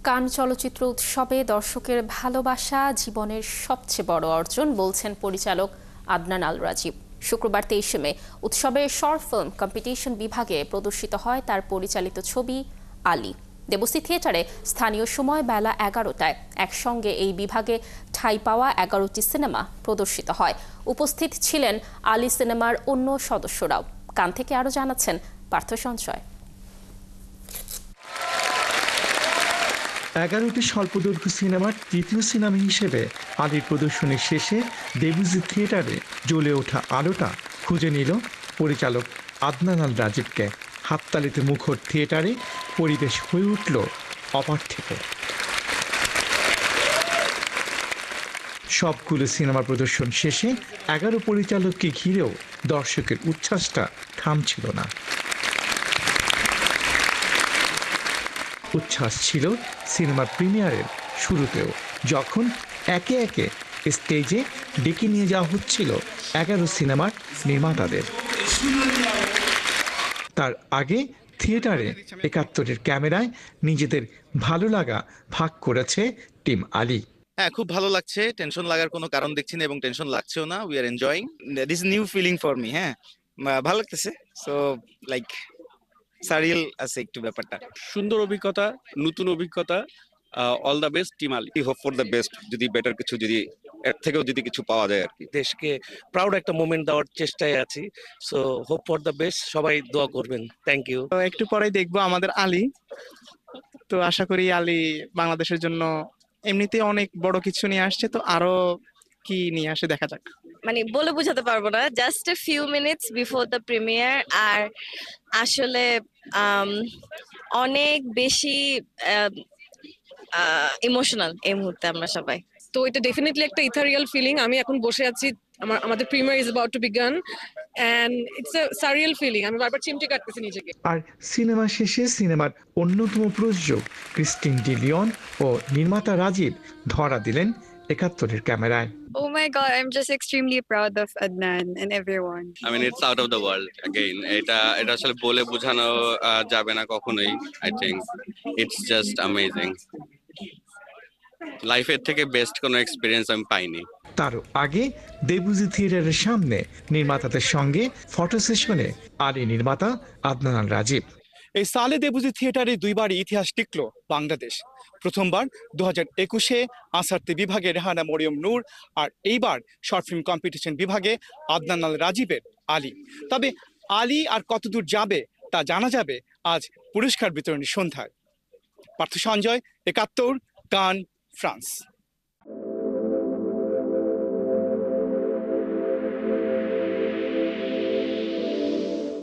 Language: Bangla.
কান চলচ্চিত্র উৎসবে দর্শকের ভালোবাসা জীবনের সবচেয়ে বড় অর্জন বলছেন পরিচালক আদনান আল রাজীব। শুক্রবার 23 মে উৎসবে শর্ট ফিল্ম কম্পিটিশন বিভাগে প্রদর্শিত হয় তার পরিচালিত ছবি আলী। দেবশ্রী থিয়েটারে স্থানীয় সময় বেলা 11টায় একসঙ্গে এই বিভাগে ঠাঁই পাওয়া 11টি সিনেমা প্রদর্শিত হয়। উপস্থিত ছিলেন আলী সিনেমার অন্য সদস্যরাও। কান থেকে আরও জানাচ্ছেন পার্থ সঞ্চয়। 11টি স্বল্পদৈর্ঘ্য সিনেমার তৃতীয় সিনেমা হিসেবে আলীর প্রদর্শনীর শেষে দেবুজি থিয়েটারে জ্বলে ওঠা আলোটা খুঁজে নিল পরিচালক আদনান আল রাজীবকে। হাততালিতে মুখর থিয়েটারে পরিবেশ হয়ে উঠল অপার্থিব। সবগুলো সিনেমা প্রদর্শন শেষে 11 পরিচালককে ঘিরেও দর্শকের উচ্ছ্বাসটা থামছিল না। উচ্ছ্বাস ছিল সিনেমার প্রিমিয়ারের শুরুতেও, যখন একে একে স্টেজে ডেকে নিয়ে যাওয়া হচ্ছিল 11 সিনেমার নির্মাতাদের। তার আগে থিয়েটারে 71-এর ক্যামেরায় নিজেদের ভালো লাগা ভাগ করেছে টিম আলী। হ্যাঁ, খুব ভালো লাগছে। টেনশন লাগার কোনো কারণ দেখছি না এবং টেনশন লাগছেও না। We are enjoying this new feeling for me. হ্যাঁ, ভালো লাগতেছে। সো লাইক সারিয়াল আছে একটু ব্যাপারটা। সুন্দর অভিজ্ঞতা, নতুন অভিজ্ঞতা। All the best team Ali. Hope for the best, যদি বেটার কিছু, যদি এর থেকেও যদি কিছু পাওয়া যায় আর কি। দেশকে প্রাউড একটা মোমেন্ট দেওয়ার চেষ্টায় আছি। So hope for the best, সবাই দোয়া করবেন। Thank you. তো একটু পরেই দেখবো আমাদের আলী। তো আশা করি আলী বাংলাদেশের জন্য এমনিতে অনেক বড় কিছু নিয়ে আসছে, তো আরো কি নিয়ে আসে দেখা যাক। মানে বলে বোঝাতে পারবো না, just a few minutes before the premiere. আর আসলে অনেক বেশি ইমোশনাল এই মুহূর্তে আমরা সবাই। তো এটা ডেফিনেটলি একটা ইথারিয়াল ফিলিং। আমি এখন বসে আছি, আমাদের premiere is about to begin and it's a surreal feeling. আমি বারবার চিমটি কাটতেছি নিজেকে। আর সিনেমা শেষে সিনেমার অন্যতম প্রযোজক ক্রিস্টিন ডি লিওন ও নির্মাতা রাজীব ধরা দিলেন 71-এর ক্যামেরায়। Oh my God, I'm just extremely proud of Adnan and everyone. I mean, it's out of the world again. এটা আসলে বলে বোঝানো যাবে না কখনোই। I think it's just amazing. লাইফের থেকে বেস্ট কোনো এক্সপিরিয়েন্স আমি পাইনি। তার আগে দেবুজি থিয়েটারের সামনে নির্মাতাদের সঙ্গে ফটো সেশনে আলী নির্মাতা আদনান আল রাজীব। এই সালে দেবুজি থিয়েটারে দুইবার ইতিহাস টিকল বাংলাদেশ। প্রথমবার 2021-এ আনসারতে বিভাগে রেহানা মরিয়ম নূর, আর এইবার শর্ট ফিল্ম কম্পিটিশন বিভাগে আদনান আল রাজীবের আলী। তবে আলী আর কতদূর যাবে তা জানা যাবে আজ পুরস্কার বিতরণী সন্ধ্যায়। পার্থ সঞ্জয়, 71, কান, ফ্রান্স।